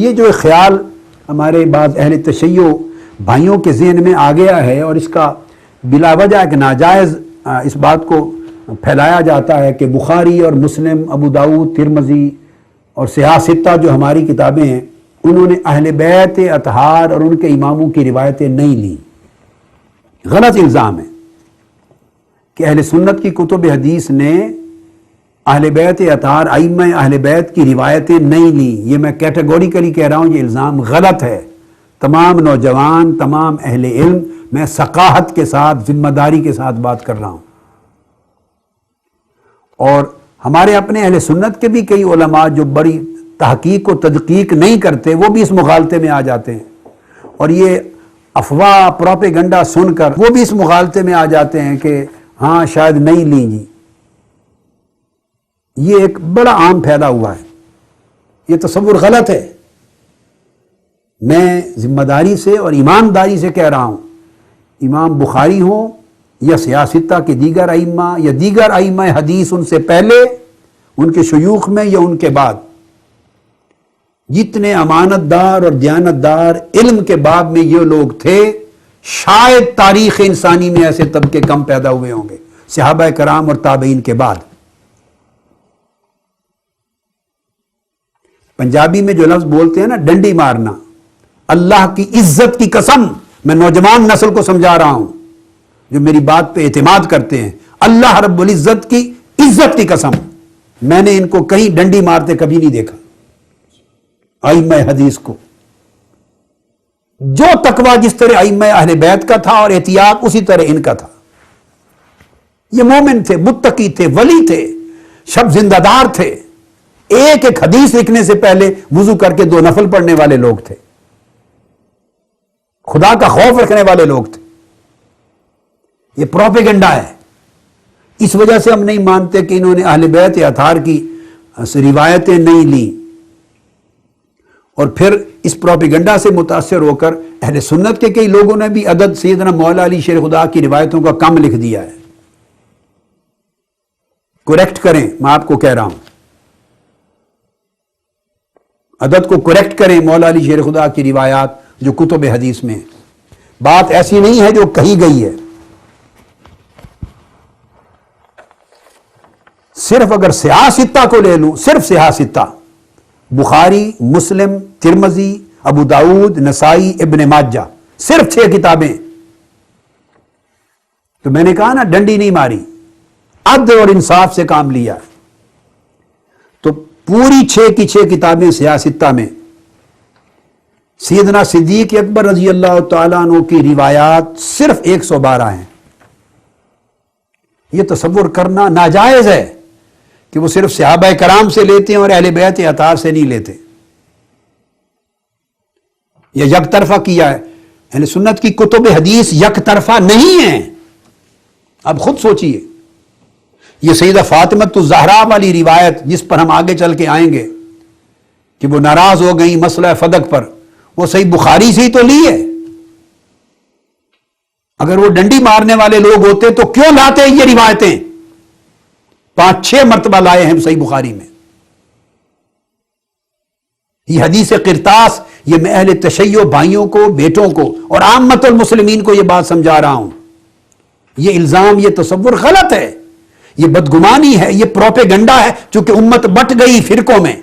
یہ جو خیال ہمارے بعض اہل تشیع بھائیوں کے ذہن میں آ گیا ہے اور اس کا بلا وجہ ایک ناجائز اس بات کو پھیلایا جاتا ہے کہ بخاری اور مسلم، ابو داؤد، ترمذی اور صحاح ستہ جو ہماری کتابیں ہیں انہوں نے اہل بیت اطہار اور ان کے اماموں کی روایتیں نہیں لیں۔ غلط الزام ہے کہ اہل سنت کی کتب حدیث نے اہل بیت اطہار، ائمہ اہل بیت کی روایتیں نہیں لیں۔ یہ میں کیٹیگوریکلی کہہ رہا ہوں، یہ الزام غلط ہے۔ تمام نوجوان، تمام اہل علم، میں ثقافت کے ساتھ، ذمہ داری کے ساتھ بات کر رہا ہوں۔ اور ہمارے اپنے اہل سنت کے بھی کئی علماء جو بڑی تحقیق و تدقیق نہیں کرتے وہ بھی اس مغالطے میں آ جاتے ہیں، اور یہ افواہ پروپیگنڈا سن کر وہ بھی اس مغالطے میں آ جاتے ہیں کہ ہاں شاید نہیں لیں گی۔ یہ ایک بڑا عام پھیلا ہوا ہے، یہ تصور غلط ہے۔ میں ذمہ داری سے اور ایمانداری سے کہہ رہا ہوں، امام بخاری ہوں یا صحاح ستہ کے دیگر ائمہ یا دیگر ائمہ حدیث ان سے پہلے، ان کے شیوخ میں یا ان کے بعد، جتنے امانت دار اور دیانت دار علم کے باب میں یہ لوگ تھے، شاید تاریخ انسانی میں ایسے طبقے کم پیدا ہوئے ہوں گے صحابہ کرام اور تابعین کے بعد۔ پنجابی میں جو لفظ بولتے ہیں نا، ڈنڈی مارنا، اللہ کی عزت کی قسم، میں نوجوان نسل کو سمجھا رہا ہوں جو میری بات پہ اعتماد کرتے ہیں، اللہ رب العزت کی عزت کی قسم، میں نے ان کو کہیں ڈنڈی مارتے کبھی نہیں دیکھا۔ ائمہ حدیث کو جو تقویٰ جس طرح ائمہ اہل بیت کا تھا اور احتیاط اسی طرح ان کا تھا، یہ مومن تھے، متقی تھے، ولی تھے، شب زندہ دار تھے، ایک ایک حدیث لکھنے سے پہلے وضو کر کے 2 نفل پڑھنے والے لوگ تھے، خدا کا خوف رکھنے والے لوگ تھے۔ یہ پروپیگنڈا ہے، اس وجہ سے ہم نہیں مانتے کہ انہوں نے اہل بیت اطہار کی روایتیں نہیں لیں، اور پھر اس پروپیگنڈا سے متاثر ہو کر اہل سنت کے کئی لوگوں نے بھی عدد سیدنا مولا علی شیر خدا کی روایتوں کا کم لکھ دیا ہے۔ کریکٹ کریں، میں آپ کو کہہ رہا ہوں، عدد کو کریکٹ کریں، مولا علی شیر خدا کی روایات جو کتب حدیث میں ہیں، بات ایسی نہیں ہے جو کہی گئی ہے۔ صرف اگر صحاح ستہ کو لے لوں، صرف صحاح ستہ، بخاری، مسلم، ترمذی، ابو داؤد، نسائی، ابن ماجہ، صرف 6 کتابیں، تو میں نے کہا نا ڈنڈی نہیں ماری، عدل اور انصاف سے کام لیا۔ تو پوری 6 کی 6 کتابیں صحاح ستہ میں سیدنا صدیق اکبر رضی اللہ تعالیٰ عنہ کی روایات صرف 112 ہیں۔ یہ تصور کرنا ناجائز ہے کہ وہ صرف صحابہ کرام سے لیتے ہیں اور اہل بیت اطہار سے نہیں لیتے، یا یک طرفہ کیا ہے۔ اہل سنت کی کتب حدیث یک طرفہ نہیں ہیں۔ اب خود سوچئے، یہ سیدہ فاطمۃ الزہرا والی روایت جس پر ہم آگے چل کے آئیں گے کہ وہ ناراض ہو گئیں مسئلہ فدق پر، وہ صحیح بخاری سے ہی تو لی ہے۔ اگر وہ ڈنڈی مارنے والے لوگ ہوتے تو کیوں لاتے یہ روایتیں؟ 5-6 مرتبہ لائے ہیں صحیح بخاری میں۔ یہ حدیث قرطاس، یہ میں اہل تشیع بھائیوں کو، بیٹوں کو اور عامت المسلمین کو یہ بات سمجھا رہا ہوں۔ یہ الزام، یہ تصور غلط ہے، یہ بدگمانی ہے، یہ پروپیگنڈا ہے، چونکہ امت بٹ گئی فرقوں میں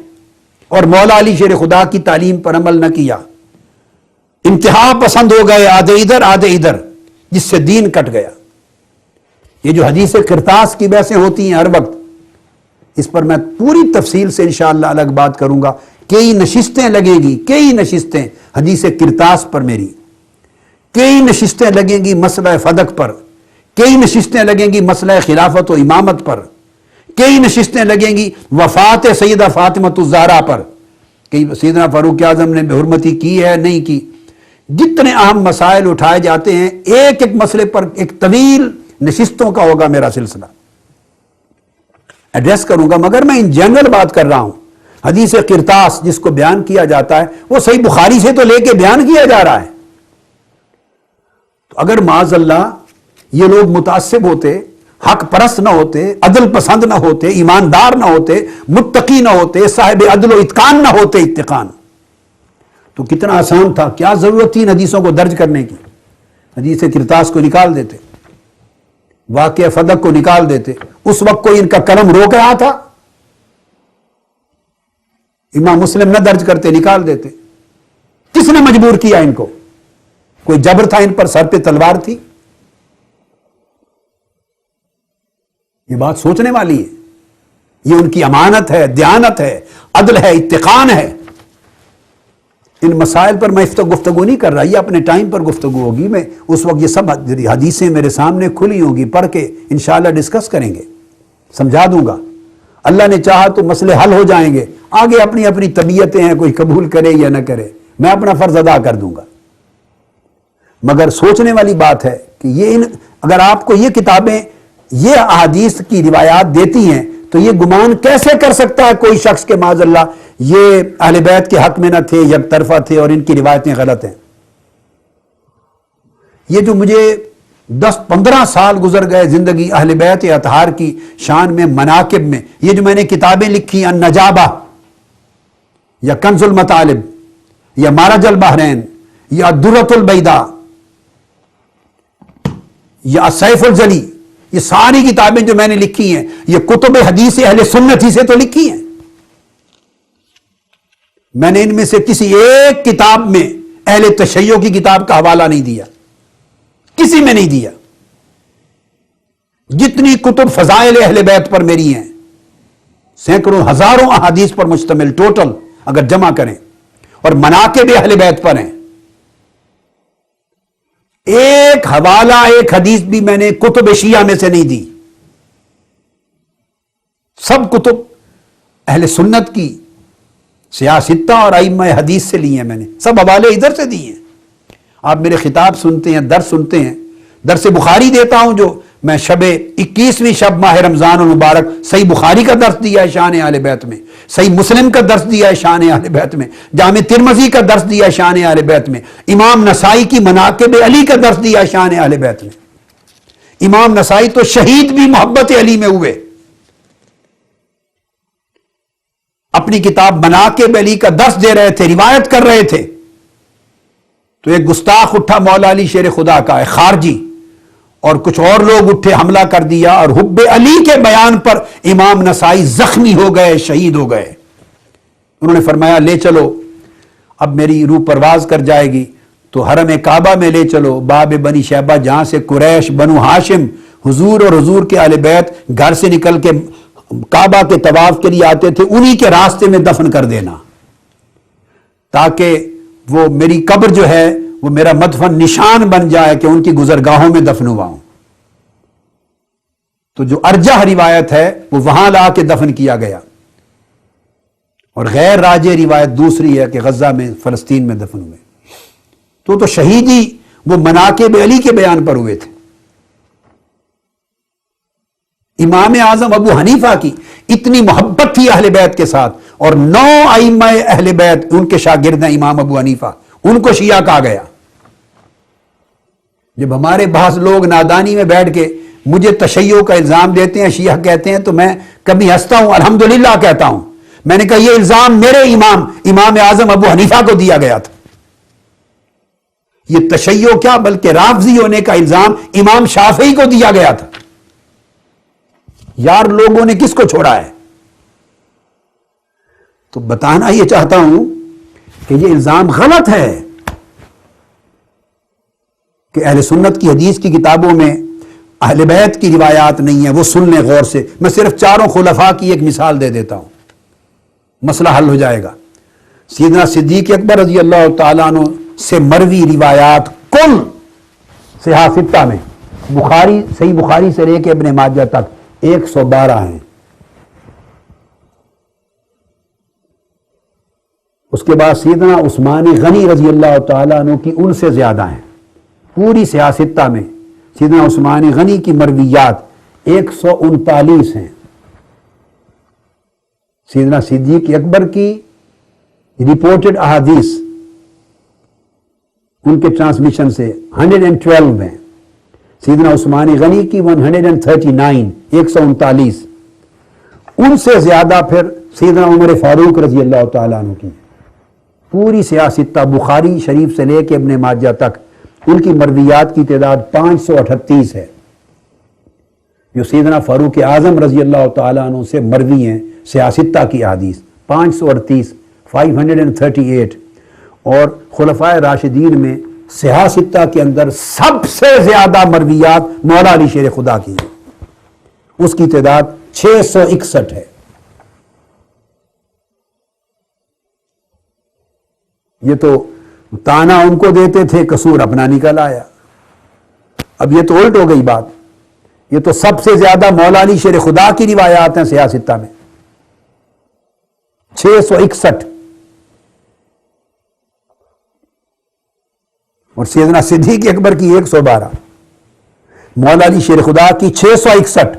اور مولا علی شیر خدا کی تعلیم پر عمل نہ کیا، انتہا پسند ہو گئے، آدھے ادھر آدھے ادھر، جس سے دین کٹ گیا۔ یہ جو حدیث قرطاس کی بحثیں ہوتی ہیں ہر وقت، اس پر میں پوری تفصیل سے انشاءاللہ الگ بات کروں گا۔ کئی نشستیں لگیں گی، کئی نشستیں حدیث قرطاس پر، میری کئی نشستیں لگیں گی مسئلہ فدق پر، کئی نشستیں لگیں گی مسئلہ خلافت و امامت پر، کئی نشستیں لگیں گی وفات سیدہ فاطمۃ الزہرا پر، کہ سیدنا فاروق اعظم نے بے حرمتی کی ہے نہیں کی۔ جتنے اہم مسائل اٹھائے جاتے ہیں، ایک ایک مسئلے پر ایک طویل نشستوں کا ہوگا میرا سلسلہ، ایڈریس کروں گا، مگر میں ان جنرل بات کر رہا ہوں۔ حدیث قرطاس جس کو بیان کیا جاتا ہے وہ صحیح بخاری سے تو لے کے بیان کیا جا رہا ہے۔ تو اگر معاذ اللہ یہ لوگ متعصب ہوتے، حق پرست نہ ہوتے، عدل پسند نہ ہوتے، ایماندار نہ ہوتے، متقی نہ ہوتے، صاحب عدل و اتقان نہ ہوتے، اتقان، تو کتنا آسان تھا، کیا ضرورت تھی ان حدیثوں کو درج کرنے کی؟ حدیث کرتاس کو نکال دیتے، واقعہ فدق کو نکال دیتے، اس وقت کوئی ان کا قلم روک رہا تھا؟ امام مسلم نہ درج کرتے، نکال دیتے۔ کس نے مجبور کیا ان کو؟ کوئی جبر تھا ان پر؟ سر پہ تلوار تھی؟ یہ بات سوچنے والی ہے، یہ ان کی امانت ہے، دیانت ہے، عدل ہے، اتقان ہے۔ ان مسائل پر میں گفتگو نہیں کر رہا، یہ اپنے ٹائم پر گفتگو ہوگی، میں اس وقت یہ سب حدیثیں میرے سامنے کھلی ہوں گی، پڑھ کے انشاءاللہ ڈسکس کریں گے، سمجھا دوں گا۔ اللہ نے چاہا تو مسئلے حل ہو جائیں گے، آگے اپنی اپنی طبیعتیں ہیں، کوئی قبول کرے یا نہ کرے، میں اپنا فرض ادا کر دوں گا۔ مگر سوچنے والی بات ہے کہ یہ اگر آپ کو یہ کتابیں یہ احادیث کی روایات دیتی ہیں تو یہ گمان کیسے کر سکتا ہے کوئی شخص کہ معاذ اللہ یہ اہل بیت کے حق میں نہ تھے، یک طرفہ تھے اور ان کی روایتیں غلط ہیں؟ یہ جو مجھے 10-15 سال گزر گئے زندگی اہل بیت اطہار کی شان میں، مناقب میں، یہ جو میں نے کتابیں لکھی، النجابہ یا کنز المطالب یا مارج البحرین یا درۃ البیضاء یا سیف الجلی، یہ ساری کتابیں جو میں نے لکھی ہیں یہ کتب حدیث اہل سنت ہی سے تو لکھی ہیں۔ میں نے ان میں سے کسی ایک کتاب میں اہل تشیع کی کتاب کا حوالہ نہیں دیا، کسی میں نہیں دیا۔ جتنی کتب فضائل اہل بیت پر میری ہیں، سینکڑوں ہزاروں احادیث پر مشتمل ٹوٹل اگر جمع کریں، اور مناقب اہل بیت پر ہیں، ایک حوالہ ایک حدیث بھی میں نے کتب شیعہ میں سے نہیں دی۔ سب کتب اہل سنت کی سیاستہ اور ائمہ حدیث سے لی ہیں، میں نے سب حوالے ادھر سے دی ہیں۔ آپ میرے خطاب سنتے ہیں، درس سنتے ہیں، درس بخاری دیتا ہوں جو میں شب 21ویں شب ماہ رمضان المبارک صحیح بخاری کا درس دیا ہے شان اہل بیت میں، صحیح مسلم کا درس دیا ہے شان اہل بیت میں، جامع ترمذی کا درس دیا ہے شان اہل بیت میں، امام نسائی کی مناقب علی کا درس دیا ہے شان اہل بیت میں۔ امام نسائی تو شہید بھی محبت علی میں ہوئے، اپنی کتاب مناقب علی کا درس دے رہے تھے، روایت کر رہے تھے، تو ایک گستاخ اٹھا مولا علی شیر خدا کا ہے خارجی، اور کچھ اور لوگ اٹھے، حملہ کر دیا، اور حب علی کے بیان پر امام نسائی زخمی ہو گئے، شہید ہو گئے۔ انہوں نے فرمایا لے چلو، اب میری روح پرواز کر جائے گی تو حرم کعبہ میں لے چلو، باب بنی شیبہ جہاں سے قریش بنو ہاشم حضور اور حضور کے اہل بیت گھر سے نکل کے کعبہ کے طواف کے لیے آتے تھے، انہی کے راستے میں دفن کر دینا، تاکہ وہ میری قبر جو ہے وہ میرا مدفن نشان بن جائے کہ ان کی گزرگاہوں میں دفن ہوا ہوں۔ تو جو ارجح روایت ہے وہ وہاں لا کے دفن کیا گیا، اور غیر راجح روایت دوسری ہے کہ غزہ میں فلسطین میں دفن ہوئے۔ تو شہیدی وہ مناقب علی کے بیان پر ہوئے تھے۔ امام اعظم ابو حنیفہ کی اتنی محبت تھی اہل بیت کے ساتھ، اور 9 ائمہ اہل بیت ان کے شاگرد ہیں امام ابو حنیفہ، ان کو شیعہ کہا گیا۔ جب ہمارے بعض لوگ نادانی میں بیٹھ کے مجھے تشیع کا الزام دیتے ہیں، شیعہ کہتے ہیں، تو میں کبھی ہنستا ہوں، الحمدللہ کہتا ہوں۔ میں نے کہا یہ الزام میرے امام اعظم ابو حنیفہ کو دیا گیا تھا۔ یہ تشیع کیا بلکہ رافضی ہونے کا الزام امام شافعی کو دیا گیا تھا۔ یار لوگوں نے کس کو چھوڑا ہے؟ تو بتانا یہ چاہتا ہوں کہ یہ الزام غلط ہے کہ اہل سنت کی حدیث کی کتابوں میں اہل بیت کی روایات نہیں ہیں، وہ سن لیں غور سے۔ میں صرف 4 خلفاء کی ایک مثال دے دیتا ہوں، مسئلہ حل ہو جائے گا۔ سیدنا صدیق اکبر رضی اللہ تعالیٰ عنہ سے مروی روایات کل صحاح ستہ میں، بخاری صحیح بخاری سے لے کے ابن ماجہ تک 112 ہیں۔ اس کے بعد سیدنا عثمان غنی رضی اللہ تعالیٰ عنہ کی ان سے زیادہ ہیں۔ پوری سیاستہ میں سیدنا عثمان غنی کی مرویات 139 ہیں۔ سیدنا صدیق اکبر کی رپورٹڈ احادیث ان کے ٹرانسمیشن سے 112 ہیں۔ سیدنا عثمان غنی کی 139، 139۔ ان سے زیادہ پھر سیدنا عمر فاروق رضی اللہ تعالیٰ عنہ کی، پوری سیاستہ بخاری شریف سے لے کے ابن ماجہ تک ان کی مرویات کی تعداد 538 ہے، جو سیدنا فاروق اعظم رضی اللہ تعالیٰ عنہ سے مروی ہیں سیاستہ کی احادیث 538 538، اور خلفائے راشدین میں سیاستہ کے اندر سب سے زیادہ مرویات مولا علی شیر خدا کی ہیں، اس کی تعداد 661 ہے۔ یہ تو تانا ان کو دیتے تھے، قصور اپنا نکل آیا۔ اب یہ تو الٹ ہو گئی بات، یہ تو سب سے زیادہ مولا علی شیر خدا کی روایات ہیں سیاستہ میں 661، اور سیدنا صدیق اکبر کی 112، مولا علی شیر خدا کی 661،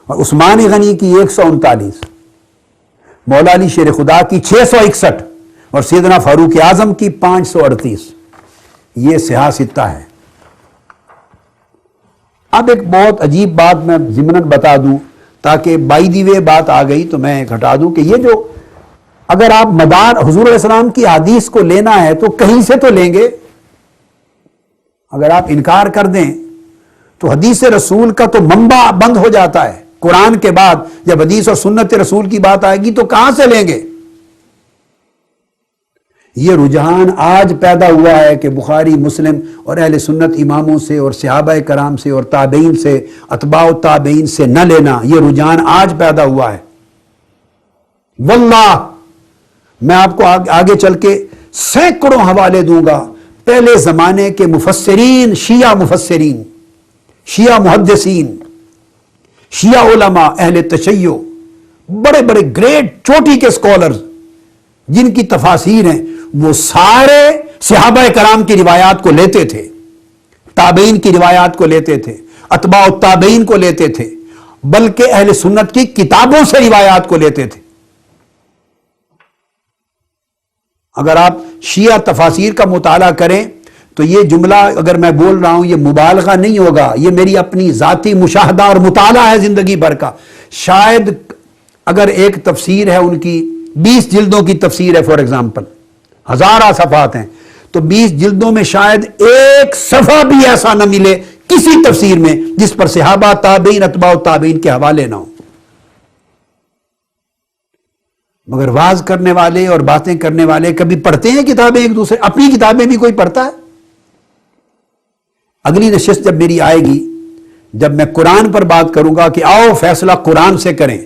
اور عثمان غنی کی 139، مولا علی شیر خدا کی 661، اور سیدنا فاروق اعظم کی 538۔ یہ سیاستہ ہے۔ اب ایک بہت عجیب بات میں ضمناً بتا دوں، تاکہ بائی دی وے بات آ گئی تو میں گھٹا دوں کہ یہ جو اگر آپ مدار حضور علیہ السلام کی حدیث کو لینا ہے تو کہیں سے تو لیں گے۔ اگر آپ انکار کر دیں تو حدیث رسول کا تو منبع بند ہو جاتا ہے۔ قرآن کے بعد جب حدیث اور سنت رسول کی بات آئے گی تو کہاں سے لیں گے؟ یہ رجحان آج پیدا ہوا ہے کہ بخاری مسلم اور اہل سنت اماموں سے اور صحابہ کرام سے اور تابعین سے، اتباع التابعین سے نہ لینا، یہ رجحان آج پیدا ہوا ہے۔ واللہ میں آپ کو آگے چل کے سینکڑوں حوالے دوں گا پہلے زمانے کے مفسرین، شیعہ مفسرین، شیعہ محدثین، شیعہ علماء، اہل تشیع، بڑے بڑے گریٹ چوٹی کے سکولرز جن کی تفاسیر ہیں، وہ سارے صحابہ کرام کی روایات کو لیتے تھے، تابعین کی روایات کو لیتے تھے، اتباع التابعین کو لیتے تھے، بلکہ اہل سنت کی کتابوں سے روایات کو لیتے تھے۔ اگر آپ شیعہ تفاسیر کا مطالعہ کریں تو یہ جملہ اگر میں بول رہا ہوں یہ مبالغہ نہیں ہوگا، یہ میری اپنی ذاتی مشاہدہ اور مطالعہ ہے زندگی بھر کا۔ شاید اگر ایک تفسیر ہے ان کی 20 جلدوں کی تفسیر ہے فار ایگزامپل، ہزارہ صفحات ہیں، تو 20 جلدوں میں شاید ایک صفحہ بھی ایسا نہ ملے کسی تفسیر میں جس پر صحابہ، تابعین، اتباع تابعین کے حوالے نہ ہوں۔ مگر واز کرنے والے اور باتیں کرنے والے کبھی پڑھتے ہیں کتابیں ایک دوسرے؟ اپنی کتابیں بھی کوئی پڑھتا ہے؟ اگلی نشست جب میری آئے گی، جب میں قرآن پر بات کروں گا کہ آؤ فیصلہ قرآن سے کریں،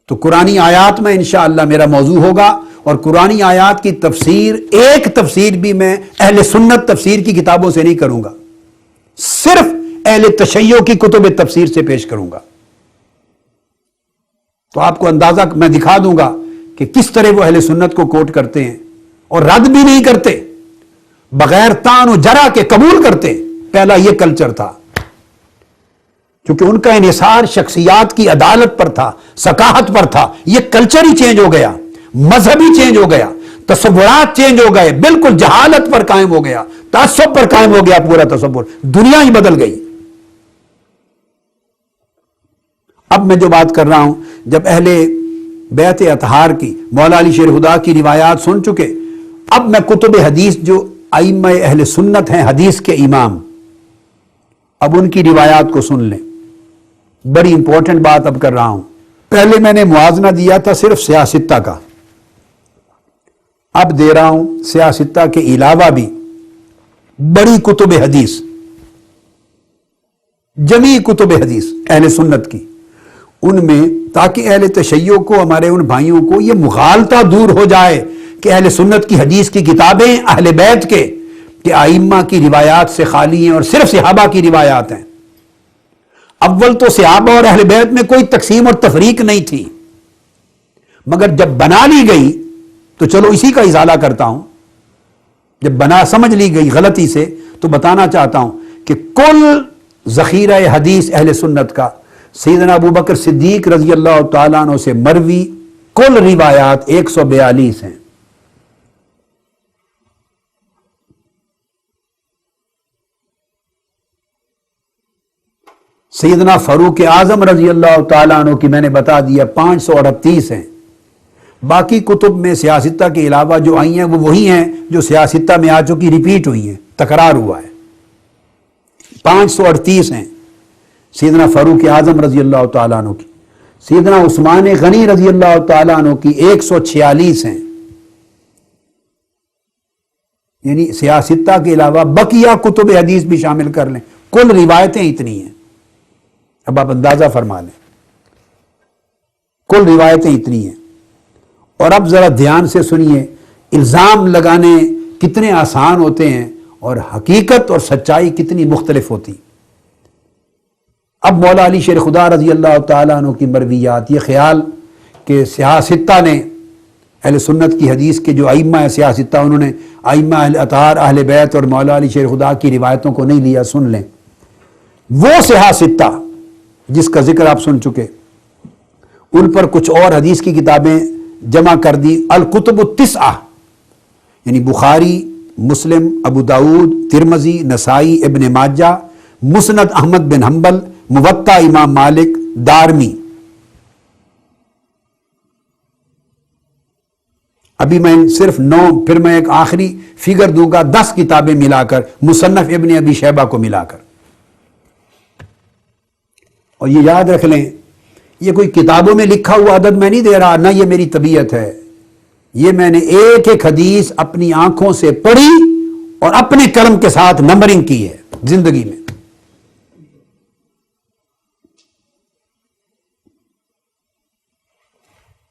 تو قرآنی آیات میں انشاءاللہ میرا موضوع ہوگا، اور قرآنی آیات کی تفسیر، ایک تفسیر بھی میں اہل سنت تفسیر کی کتابوں سے نہیں کروں گا، صرف اہل تشیع کی کتب تفسیر سے پیش کروں گا۔ تو آپ کو اندازہ میں دکھا دوں گا کہ کس طرح وہ اہل سنت کو کوٹ کرتے ہیں، اور رد بھی نہیں کرتے، بغیر تان و جرا کے قبول کرتے۔ پہلا یہ کلچر تھا، کیونکہ ان کا انحصار شخصیات کی عدالت پر تھا، ثقافت پر تھا۔ یہ کلچر ہی چینج ہو گیا، مذہب ہی چینج ہو گیا، تصورات چینج ہو گئے، بالکل جہالت پر قائم ہو گیا، تعصب پر قائم ہو گیا پورا تصور، دنیا ہی بدل گئی۔ اب میں جو بات کر رہا ہوں، جب اہل بیعت اطہار کی، مولا علی شیر خدا کی روایات سن چکے، اب میں کتب حدیث جو ائمہ اہل سنت ہیں، حدیث کے امام، اب ان کی روایات کو سن لیں۔ بڑی امپورٹنٹ بات اب کر رہا ہوں۔ پہلے میں نے موازنہ دیا تھا صرف سیاستہ کا، اب دے رہا ہوں سیاستہ کے علاوہ بھی بڑی کتب حدیث، جمی کتب حدیث اہل سنت کی، ان میں تاکہ اہل تشیع کو، ہمارے ان بھائیوں کو یہ مغالطہ دور ہو جائے کہ اہل سنت کی حدیث کی کتابیں اہل بیت کے کہ ائمہ کی روایات سے خالی ہیں اور صرف صحابہ کی روایات ہیں۔ اول تو صحابہ اور اہل بیت میں کوئی تقسیم اور تفریق نہیں تھی، مگر جب بنا لی گئی تو چلو اسی کا ازالہ کرتا ہوں۔ جب بنا سمجھ لی گئی غلطی سے تو بتانا چاہتا ہوں کہ کل ذخیرہ حدیث اہل سنت کا سیدنا ابو بکر صدیق رضی اللہ تعالیٰ عنہ سے مروی کل روایات 142 ہیں۔ سیدنا فاروق اعظم رضی اللہ تعالیٰ عنہ کی میں نے بتا دیا 538 ہیں۔ باقی کتب میں سیاستہ کے علاوہ جو آئی ہیں وہ وہی ہیں جو سیاستہ میں آ چکی، ریپیٹ ہوئی ہیں، تکرار ہوا ہے۔ 538 ہیں سیدنا فاروق اعظم رضی اللہ تعالیٰ عنہ کی، سیدنا عثمان غنی رضی اللہ تعالیٰ عنہ کی 146 ہیں، یعنی سیاستہ کے علاوہ بقیہ کتب حدیث بھی شامل کر لیں، کل روایتیں اتنی ہیں۔ اب آپ اندازہ فرما لیں، کل روایتیں اتنی ہیں۔ اور اب ذرا دھیان سے سنیے، الزام لگانے کتنے آسان ہوتے ہیں اور حقیقت اور سچائی کتنی مختلف ہوتی۔ اب مولا علی شیر خدا رضی اللہ تعالیٰ عنہ کی مرویات، یہ خیال کہ سیاستہ نے اہل سنت کی حدیث کے جو ائمہ ہیں سیاستہ، انہوں نے ائمہ اہل اطہار اہل بیت اور مولا علی شیر خدا کی روایتوں کو نہیں لیا، سن لیں۔ وہ سیاستہ جس کا ذکر آپ سن چکے، ان پر کچھ اور حدیث کی کتابیں جمع کر دی، الکتب التسعہ، یعنی بخاری، مسلم، ابو داود، ترمذی، نسائی، ابن ماجہ، مسند احمد بن حنبل، موطا امام مالک، دارمی۔ ابھی میں صرف 9، پھر میں ایک آخری فگر دوں گا، 10 کتابیں ملا کر، مصنف ابن ابی شیبہ کو ملا کر۔ اور یہ یاد رکھ لیں، یہ کوئی کتابوں میں لکھا ہوا عدد میں نہیں دے رہا، نہ یہ میری طبیعت ہے، یہ میں نے ایک ایک حدیث اپنی آنکھوں سے پڑھی اور اپنے قلم کے ساتھ نمبرنگ کی ہے زندگی میں۔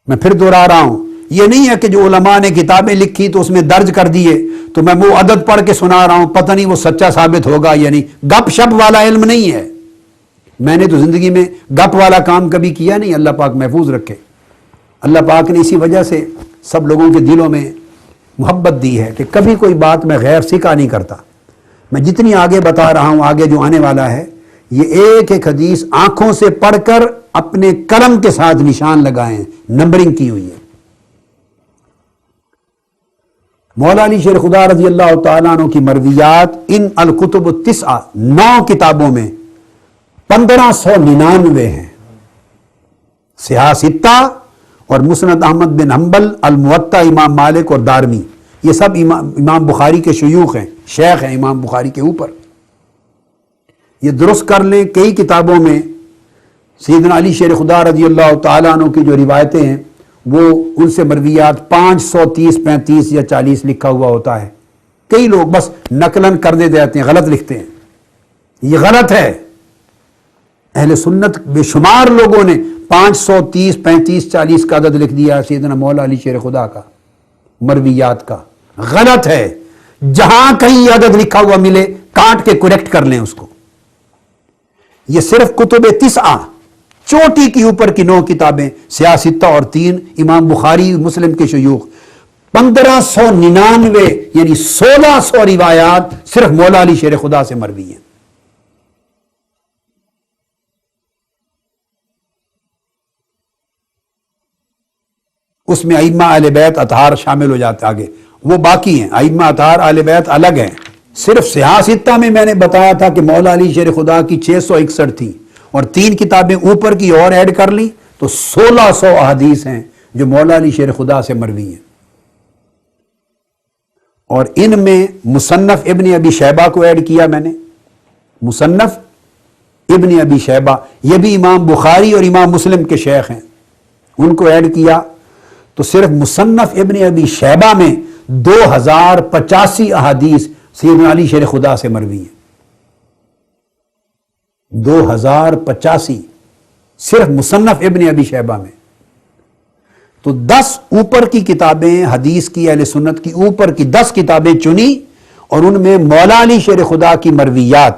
میں پھر دوہرا رہا ہوں، یہ نہیں ہے کہ جو علماء نے کتابیں لکھی تو اس میں درج کر دیے تو میں وہ عدد پڑھ کے سنا رہا ہوں، پتہ نہیں وہ سچا ثابت ہوگا یا نہیں۔ گپ شپ والا علم نہیں ہے، میں نے تو زندگی میں گپ والا کام کبھی کیا نہیں، اللہ پاک محفوظ رکھے۔ اللہ پاک نے اسی وجہ سے سب لوگوں کے دلوں میں محبت دی ہے کہ کبھی کوئی بات میں غیر سکا نہیں کرتا۔ میں جتنی آگے بتا رہا ہوں، آگے جو آنے والا ہے، یہ ایک ایک حدیث آنکھوں سے پڑھ کر اپنے قلم کے ساتھ نشان لگائے ہیں، نمبرنگ کی ہوئی ہے۔ مولا علی شیر خدا رضی اللہ تعالیٰ عنہ کی مرویات ان الکتب التسعہ 9 کتابوں میں 1599 ہیں، سیاستہ اور مسند احمد بن حنبل، الموطا امام مالک اور دارمی، یہ سب امام بخاری کے شیوخ ہیں، شیخ ہیں امام بخاری کے اوپر۔ یہ درست کر لیں، کئی کتابوں میں سیدنا علی شیر خدا رضی اللہ تعالیٰ عنہ کی جو روایتیں ہیں وہ ان سے مرویات 530، 35 یا 40 لکھا ہوا ہوتا ہے۔ کئی لوگ بس نقلن کر دیتے ہیں، غلط لکھتے ہیں، یہ غلط ہے۔ اہل سنت بے شمار لوگوں نے 530، 35، 40 کا عدد لکھ دیا سیدنا مولا علی شیر خدا کا مرویات کا، غلط ہے۔ جہاں کہیں یہ عدد لکھا ہوا ملے کاٹ کے کریکٹ کر لیں اس کو۔ یہ صرف کتب تسعہ، چوٹی کی اوپر کی 9 کتابیں، سیاستہ اور 3 امام بخاری مسلم کے شیوخ، 1599 یعنی 1600 روایات صرف مولا علی شیر خدا سے مروی ہیں۔ اس میں ائمہ اہل بیت اطہار شامل ہو جاتے آگے، وہ باقی ہیں، ائمہ اطہار اہل بیت الگ ہیں۔ صرف سیاستہ میں نے بتایا تھا کہ مولا علی شیر خدا کی 661 تھی، اور 3 کتابیں اوپر کی اور ایڈ کر لی تو 1600 احادیث ہیں جو مولا علی شیر خدا سے مروی ہیں۔ اور ان میں مصنف ابن ابی شیبہ کو ایڈ کیا میں نے، مصنف ابن ابی شیبہ، یہ بھی امام بخاری اور امام مسلم کے شیخ ہیں، ان کو ایڈ کیا تو صرف مصنف ابن ابی شیبہ میں 2085 احادیث سیدنا علی شیر خدا سے مروی ہیں۔ 2085 صرف مصنف ابن ابی شیبہ میں۔ تو 10 اوپر کی کتابیں حدیث کی، اہل سنت کی اوپر کی 10 کتابیں چنی، اور ان میں مولا علی شیر خدا کی مرویات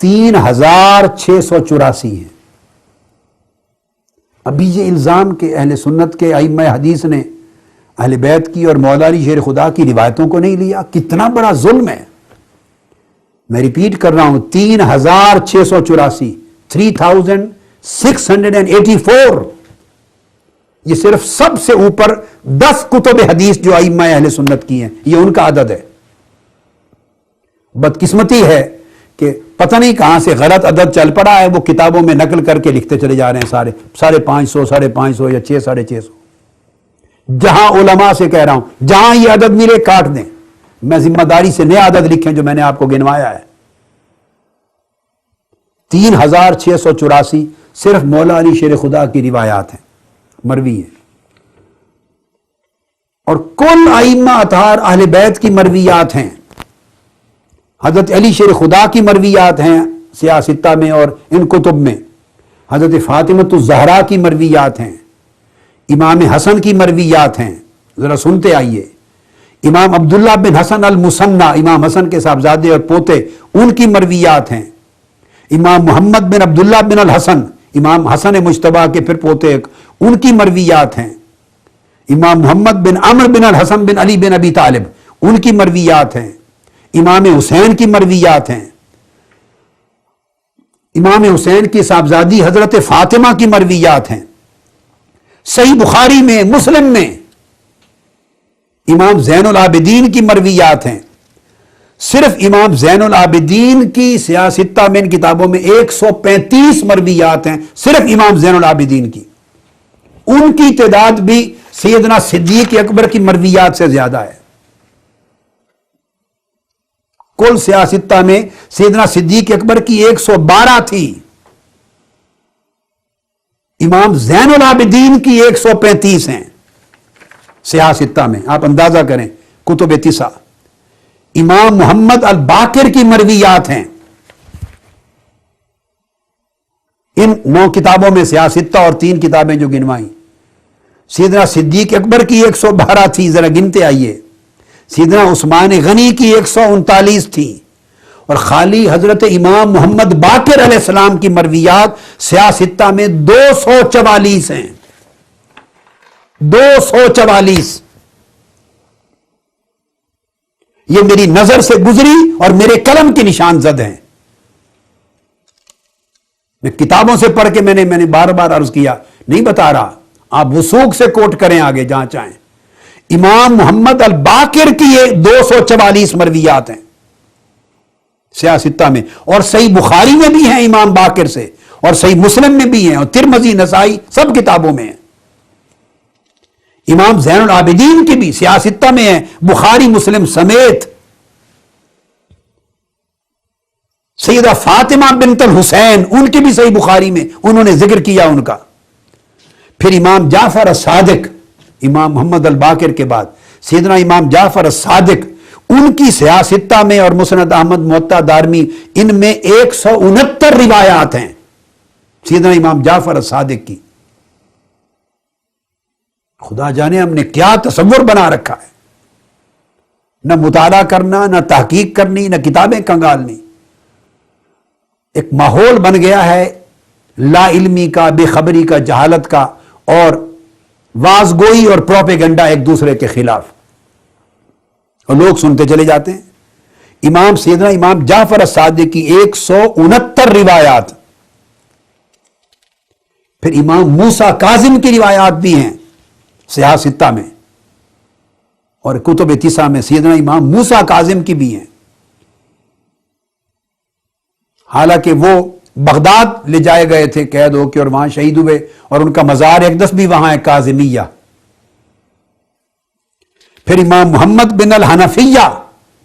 3684 ہیں۔ ابھی یہ الزام کہ اہل سنت کے ائمہ حدیث نے اہل بیت کی اور مولا علی شیر خدا کی روایتوں کو نہیں لیا، کتنا بڑا ظلم ہے۔ میں ریپیٹ کر رہا ہوں، 3684، 3684، یہ صرف سب سے اوپر 10 کتب حدیث جو ائمہ اہل سنت کی ہیں، یہ ان کا عدد ہے۔ بدقسمتی ہے کہ پتہ نہیں کہاں سے غلط عدد چل پڑا ہے، وہ کتابوں میں نقل کر کے لکھتے چلے جا رہے ہیں، سارے 550، 550 یا 6، 650۔ جہاں علماء سے کہہ رہا ہوں جہاں یہ عدد ملے کاٹ دیں، میں ذمہ داری سے نیا عدد لکھیں جو میں نے آپ کو گنوایا ہے۔ 3684 صرف مولا علی شیر خدا کی روایات ہیں، مروی ہیں، اور کل ائمہ اطہار اہل بیت کی مرویات ہیں۔ حضرت علی شیر خدا کی مرویات ہیں سیاستہ میں اور ان کتب میں، حضرت فاطمۃ الزہرا کی مرویات ہیں، امام حسن کی مرویات ہیں، ذرا سنتے آئیے، امام عبداللہ بن حسن المثنی، امام حسن کے صاحبزادے اور پوتے، ان کی مرویات ہیں، امام محمد بن عبداللہ بن الحسن، امام حسن مجتبیٰ کے پھر پوتے، ان کی مرویات ہیں، امام محمد بن عمرو بن الحسن بن علی بن ابی طالب، ان کی مرویات ہیں، امام حسین کی مرویات ہیں، امام حسین کی صاحبزادی حضرت فاطمہ کی مرویات ہیں، صحیح بخاری میں، مسلم میں امام زین العابدین کی مرویات ہیں۔ صرف امام زین العابدین کی سیاستہ میں ان کتابوں میں 135 مرویات ہیں، صرف امام زین العابدین کی، ان کی تعداد بھی سیدنا صدیق اکبر کی مرویات سے زیادہ ہے۔ کل سیاستہ میں سیدنا صدیق اکبر کی 112 تھی، امام زین العابدین کی 135 ہیں سیاستہ میں، آپ اندازہ کریں، کتب تسع۔ امام محمد الباقر کی مرویات ہیں، ان 9 کتابوں میں سیاستہ اور 3 کتابیں جو گنوائیں۔ سیدنا صدیق اکبر کی 112 تھی، ذرا گنتے آئیے۔ سیدنا عثمان غنی کی 139 تھی، اور خالی حضرت امام محمد باقر علیہ السلام کی مرویات سیاستہ میں 244 ہیں، 244۔ یہ میری نظر سے گزری اور میرے قلم کی نشان زد ہیں، میں کتابوں سے پڑھ کے میں نے بار بار عرض کیا، نہیں بتا رہا، آپ وثوق سے کوٹ کریں آگے جہاں چاہیں۔ امام محمد الباقر کی 244 مرویات ہیں سیاستہ میں، اور صحیح بخاری میں بھی ہیں امام باقر سے، اور صحیح مسلم میں بھی ہیں، اور ترمذی، نسائی، سب کتابوں میں ہیں۔ امام زین العابدین کی بھی سیاستہ میں ہیں، بخاری مسلم سمیت۔ سیدہ فاطمہ بنت الحسین، ان کی بھی صحیح بخاری میں انہوں نے ذکر کیا ان کا۔ پھر امام جعفر الصادق، امام محمد الباقر کے بعد سیدنا امام جعفر الصادق، ان کی سیاستہ میں اور مسند احمد، موطا دارمی، ان میں 169 روایات ہیں سیدنا امام جعفر الصادق کی۔ خدا جانے ہم نے کیا تصور بنا رکھا ہے، نہ مطالعہ کرنا، نہ تحقیق کرنی، نہ کتابیں کنگالنی۔ ایک ماحول بن گیا ہے لا علمی کا، بے خبری کا، جہالت کا، اور واز گوئی اور پروپیگنڈا ایک دوسرے کے خلاف، اور لوگ سنتے چلے جاتے ہیں۔ سیدنا امام جعفر الصادق کی 169 روایات، پھر امام موسیٰ کاظم کی روایات بھی ہیں سیاستہ میں، اور کتب تسع میں سیدنا امام موسیٰ کاظم کی بھی ہیں، حالانکہ وہ بغداد لے جائے گئے تھے قید ہو کے اور وہاں شہید ہوئے، اور ان کا مزار اقدس بھی وہاں ہے، کاظمیہ۔ پھر امام محمد بن الحنفیہ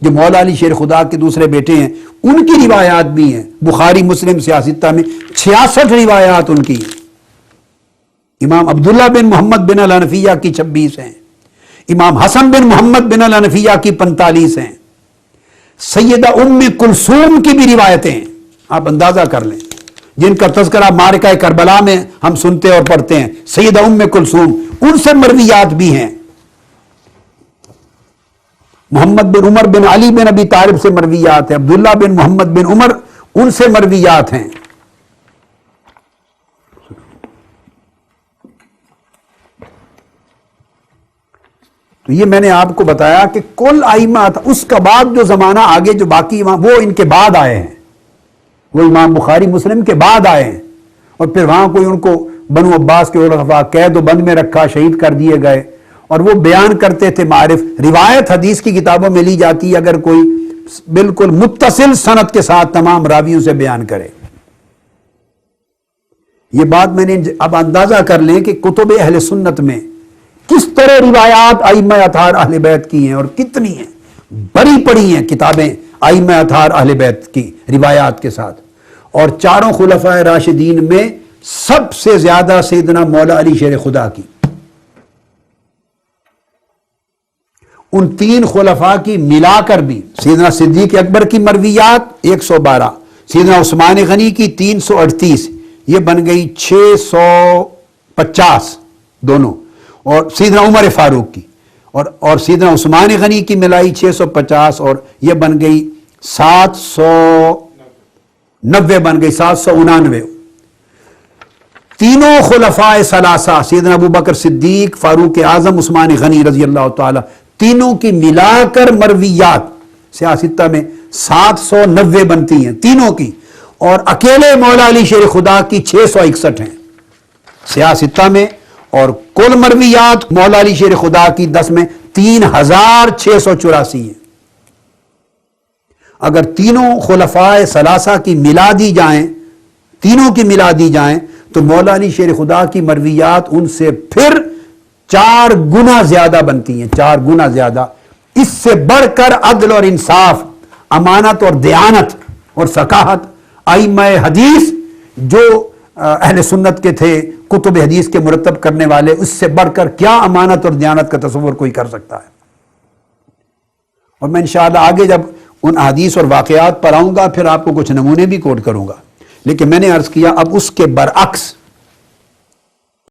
جو مولا علی شیر خدا کے دوسرے بیٹے ہیں، ان کی روایات بھی ہیں، بخاری مسلم سیاستہ میں 66 روایات ان کی۔ امام عبداللہ بن محمد بن الحنفیہ کی 26 ہیں، امام حسن بن محمد بن الحنفیہ کی 45 ہیں، سیدہ ام کلثوم کی بھی روایتیں ہیں، آپ اندازہ کر لیں، جن کا تذکرہ معرکہ کربلا میں ہم سنتے اور پڑھتے ہیں، سیدہ ام کلثوم، ان سے مرویات بھی ہیں۔ محمد بن عمر بن علی بن ابی طالب سے مرویات ہیں، عبداللہ بن محمد بن عمر، ان سے مرویات ہیں۔ تو یہ میں نے آپ کو بتایا کہ کل ائمہ، اس کا بعد جو زمانہ آگے جو باقی امام، وہ ان کے بعد آئے ہیں، وہ امام بخاری مسلم کے بعد آئے ہیں، اور پھر وہاں کوئی ان کو بنو عباس کے علماء قید و بند میں رکھا، شہید کر دیے گئے، اور وہ بیان کرتے تھے معارف۔ روایت حدیث کی کتابوں میں لی جاتی ہے اگر کوئی بالکل متصل سند کے ساتھ تمام راویوں سے بیان کرے۔ یہ بات میں نے اب اندازہ کر لیں کہ کتب اہل سنت میں کس طرح روایات ائمہ اطہار اہل بیت کی ہیں اور کتنی ہیں، بڑی پڑی ہیں کتابیں ائمہ اطہار اہل بیت کی روایات کے ساتھ. اور چاروں خلفائے راشدین میں سب سے زیادہ سیدنا مولا علی شیر خدا کی. ان تین خلفاء کی ملا کر بھی سیدنا صدیق اکبر کی مرویات 112، سیدنا عثمان غنی کی 338، یہ بن گئی 650 دونوں، اور سیدنا عمر فاروق کی اور سیدنا عثمان غنی کی ملائی 650 اور یہ بن گئی 790، بن گئی 799. تینوں خلفاء ثلاثہ سیدنا ابوبکر صدیق، فاروق اعظم، عثمان غنی رضی اللہ تعالی، تینوں کی ملا کر مرویات سیاستہ میں 790 بنتی ہیں تینوں کی، اور اکیلے مولا علی شیر خدا کی 661 ہیں سیاستہ میں، اور کل مرویات مولا علی شیر خدا کی 10 میں 3684 ہیں. اگر تینوں خلفاء ثلاثہ کی ملا دی جائیں، تینوں کی ملا دی جائیں تو مولا علی شیر خدا کی مرویات ان سے پھر 4 گنا زیادہ بنتی ہیں، 4 گنا زیادہ. اس سے بڑھ کر عدل اور انصاف، امانت اور دیانت اور ثقافت ائمہ حدیث جو اہل سنت کے تھے، کتب حدیث کے مرتب کرنے والے، اس سے بڑھ کر کیا امانت اور دیانت کا تصور کوئی کر سکتا ہے. اور میں انشاءاللہ آگے جب ان حدیث اور واقعات پر آؤں گا پھر آپ کو کچھ نمونے بھی کوٹ کروں گا. لیکن میں نے عرض کیا اب اس کے برعکس